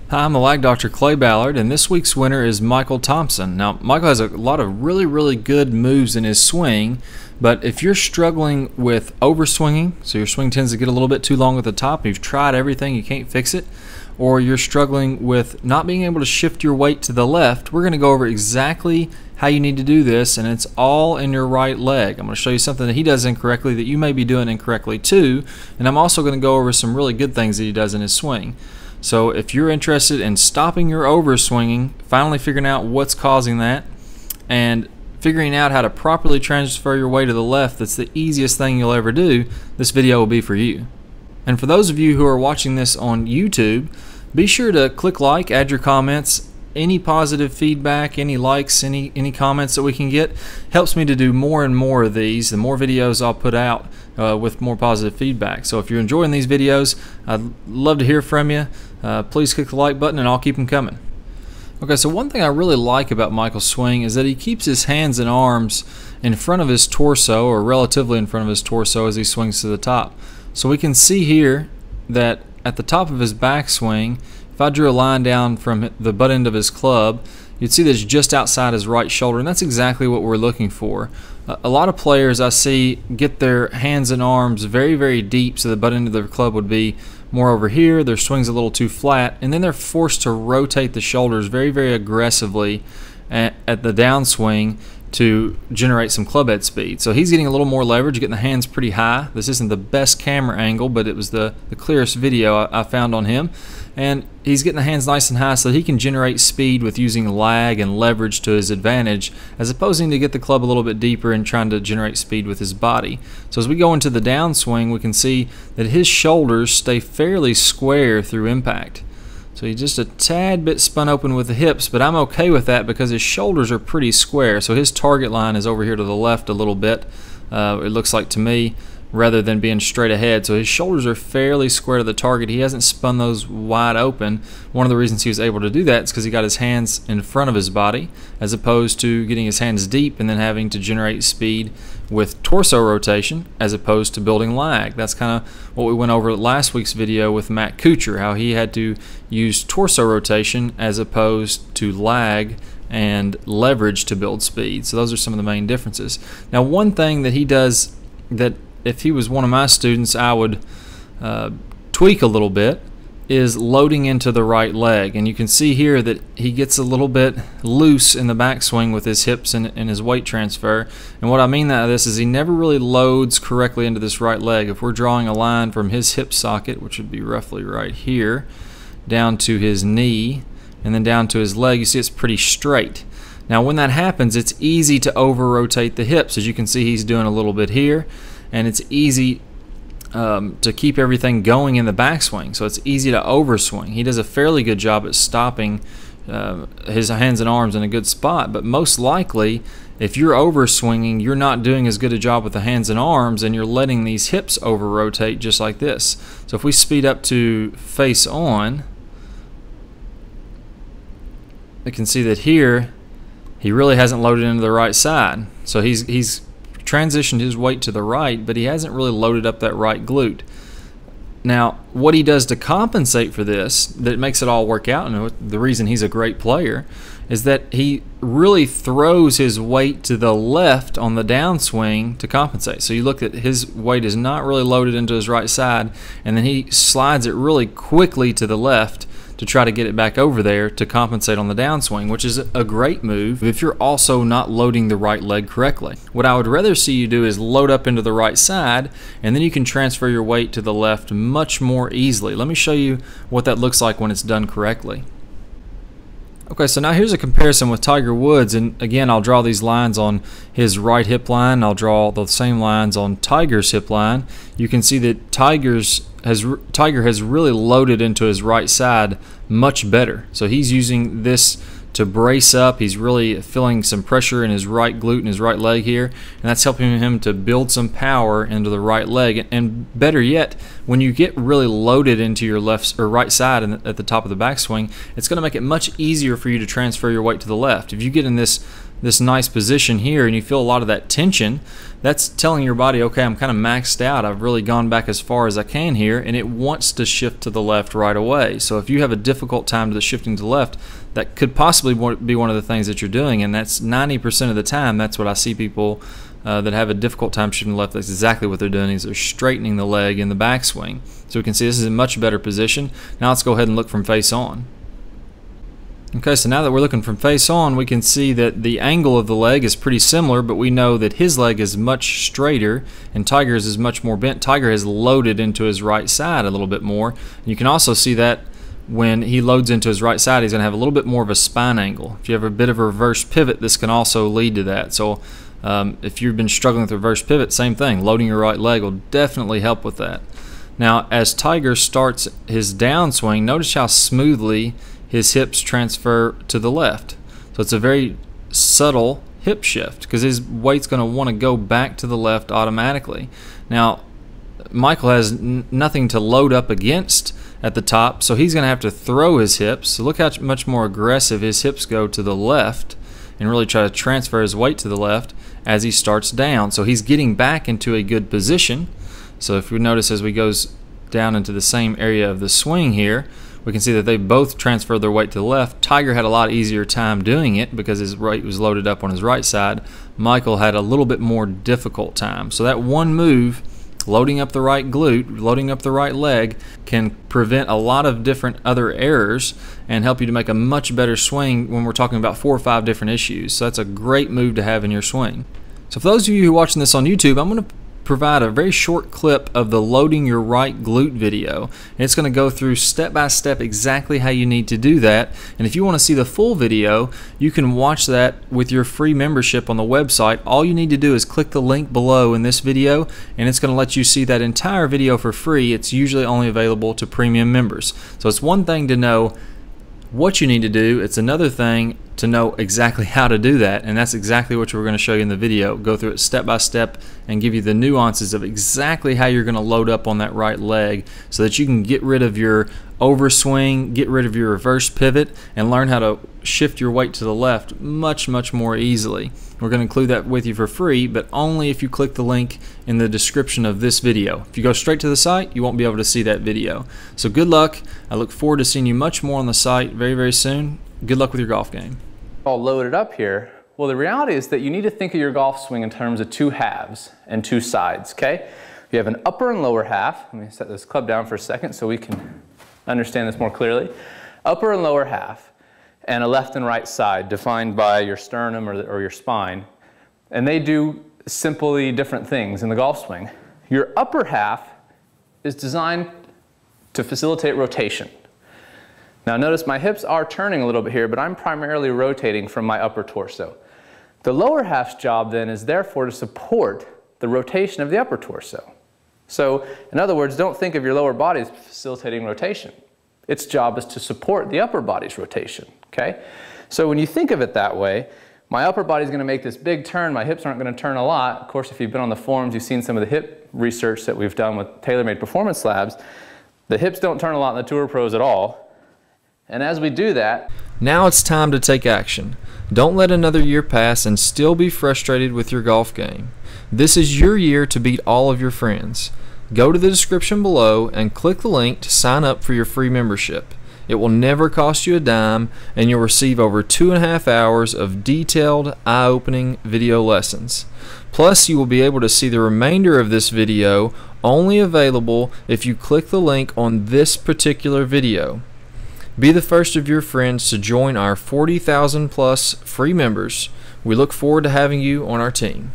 Hi, I'm the Lag Dr. Clay Ballard, and this week's winner is Michael Thompson. Now, Michael has a lot of really good moves in his swing, but if you're struggling with overswinging, so your swing tends to get a little bit too long at the top, you've tried everything, you can't fix it, or you're struggling with not being able to shift your weight to the left, we're going to go over exactly how you need to do this, and it's all in your right leg. I'm going to show you something that he does incorrectly that you may be doing incorrectly too, and I'm also going to go over some really good things that he does in his swing. So if you're interested in stopping your overswinging, finally figuring out what's causing that, and figuring out how to properly transfer your weight to the left, that's the easiest thing you'll ever do, this video will be for you. And for those of you who are watching this on YouTube, be sure to click like, add your comments. Any positive feedback, any likes, any comments that we can get helps me to do more and more of these. The more videos I'll put out with more positive feedback. So if you're enjoying these videos, I'd love to hear from you. Please click the like button and I'll keep them coming. Okay, so one thing I really like about Michael's swing is that he keeps his hands and arms in front of his torso, or relatively in front of his torso, as he swings to the top. So we can see here that at the top of his backswing, if I drew a line down from the butt end of his club, you'd see that it's just outside his right shoulder, and that's exactly what we're looking for. A lot of players I see get their hands and arms very deep, so the butt end of their club would be more over here, their swing's a little too flat, and then they're forced to rotate the shoulders very aggressively at the downswing to generate some club head speed. So he's getting a little more leverage, getting the hands pretty high. This isn't the best camera angle, but it was the clearest video I found on him. And he's getting the hands nice and high so that he can generate speed with using lag and leverage to his advantage, as opposed to get the club a little bit deeper and trying to generate speed with his body. So as we go into the downswing, we can see that his shoulders stay fairly square through impact. So he's just a tad bit spun open with the hips, but I'm okay with that because his shoulders are pretty square. So his target line is over here to the left a little bit, it looks like to me, rather than being straight ahead. So his shoulders are fairly square to the target. He hasn't spun those wide open. One of the reasons he was able to do that is because he got his hands in front of his body, as opposed to getting his hands deep and then having to generate speed with torso rotation as opposed to building lag. That's kind of what we went over last week's video with Matt Kuchar, how he had to use torso rotation as opposed to lag and leverage to build speed. So those are some of the main differences. Now, one thing that he does that if he was one of my students I would tweak a little bit is loading into the right leg. And you can see here that he gets a little bit loose in the backswing with his hips and his weight transfer. And what I mean by this is he never really loads correctly into this right leg. If we're drawing a line from his hip socket, which would be roughly right here, down to his knee and then down to his leg, you see it's pretty straight. Now when that happens, it's easy to over-rotate the hips. As you can see, he's doing a little bit here, and it's easy to keep everything going in the backswing, so it's easy to overswing. He does a fairly good job at stopping his hands and arms in a good spot, but most likely if you're overswinging, you're not doing as good a job with the hands and arms, and you're letting these hips over-rotate just like this. So if we speed up to face on, we can see that here he really hasn't loaded into the right side. So he's transitioned his weight to the right, but he hasn't really loaded up that right glute. Now, what he does to compensate for this, that makes it all work out, and the reason he's a great player, is that he really throws his weight to the left on the downswing to compensate. So you look at his weight is not really loaded into his right side, and then he slides it really quickly to the left to try to get it back over there to compensate on the downswing, which is a great move if you're also not loading the right leg correctly. What I would rather see you do is load up into the right side, and then you can transfer your weight to the left much more easily. Let me show you what that looks like when it's done correctly. Okay, so now here's a comparison with Tiger Woods, and again I'll draw these lines on his right hip line, I'll draw the same lines on Tiger's hip line. You can see that Tiger has really loaded into his right side much better. So he's using this to brace up. He's really feeling some pressure in his right glute and his right leg here, and that's helping him to build some power into the right leg. And better yet, when you get really loaded into your left or right side at the top of the backswing, it's going to make it much easier for you to transfer your weight to the left. If you get in this nice position here and you feel a lot of that tension, that's telling your body, okay, I'm kind of maxed out. I've really gone back as far as I can here, and it wants to shift to the left right away. So if you have a difficult time to the shifting to the left, that could possibly be one of the things that you're doing, and that's 90% of the time. That's what I see people that have a difficult time shifting to the left. That's exactly what they're doing, is they're straightening the leg in the backswing. So we can see this is a much better position. Now let's go ahead and look from face on. Okay, so now that we're looking from face on, we can see that the angle of the leg is pretty similar, but we know that his leg is much straighter and Tiger's is much more bent. Tiger has loaded into his right side a little bit more. And you can also see that when he loads into his right side, he's going to have a little bit more of a spine angle. If you have a bit of a reverse pivot, this can also lead to that. So if you've been struggling with reverse pivot, same thing. Loading your right leg will definitely help with that. Now, as Tiger starts his downswing, notice how smoothly his hips transfer to the left. So it's a very subtle hip shift because his weight's going to want to go back to the left automatically. Now, Michael has nothing to load up against at the top, so he's going to have to throw his hips. So look how much more aggressive his hips go to the left and really try to transfer his weight to the left as he starts down. So he's getting back into a good position. So if we notice as we goes down into the same area of the swing here, we can see that they both transferred their weight to the left. Tiger had a lot easier time doing it because his weight was loaded up on his right side. Michael had a little bit more difficult time. So that one move, loading up the right glute, loading up the right leg, can prevent a lot of different other errors and help you to make a much better swing when we're talking about 4 or 5 different issues. So that's a great move to have in your swing. So for those of you who are watching this on YouTube, I'm going to provide a very short clip of the loading your right glute video. And it's going to go through step by step exactly how you need to do that. And if you want to see the full video, you can watch that with your free membership on the website. All you need to do is click the link below in this video, and it's going to let you see that entire video for free. It's usually only available to premium members. So it's one thing to know what you need to do, it's another thing to know exactly how to do that, and that's exactly what we're going to show you in the video. Go through it step by step and give you the nuances of exactly how you're going to load up on that right leg so that you can get rid of your overswing, get rid of your reverse pivot, and learn how to shift your weight to the left much more easily. We're going to include that with you for free, but only if you click the link in the description of this video. If you go straight to the site, you won't be able to see that video. So good luck. I look forward to seeing you much more on the site very soon. Good luck with your golf game. All loaded up here. Well, the reality is that you need to think of your golf swing in terms of 2 halves and 2 sides, okay? You have an upper and lower half. Let me set this club down for a second so we can understand this more clearly. Upper and lower half, and a left and right side defined by your sternum or your spine. And they do simply different things in the golf swing. Your upper half is designed to facilitate rotation. Now notice my hips are turning a little bit here, but I'm primarily rotating from my upper torso. The lower half's job then is therefore to support the rotation of the upper torso. So in other words, don't think of your lower body as facilitating rotation. Its job is to support the upper body's rotation, okay? So when you think of it that way, my upper body's going to make this big turn, my hips aren't going to turn a lot. Of course, if you've been on the forums, you've seen some of the hip research that we've done with tailor-made performance labs. The hips don't turn a lot in the Tour Pros at all. And as we do that, now it's time to take action. Don't let another year pass and still be frustrated with your golf game. This is your year to beat all of your friends. Go to the description below and click the link to sign up for your free membership. It will never cost you a dime, and you'll receive over 2.5 hours of detailed, eye-opening video lessons. Plus, you will be able to see the remainder of this video, only available if you click the link on this particular video. Be the first of your friends to join our 40,000 plus free members. We look forward to having you on our team.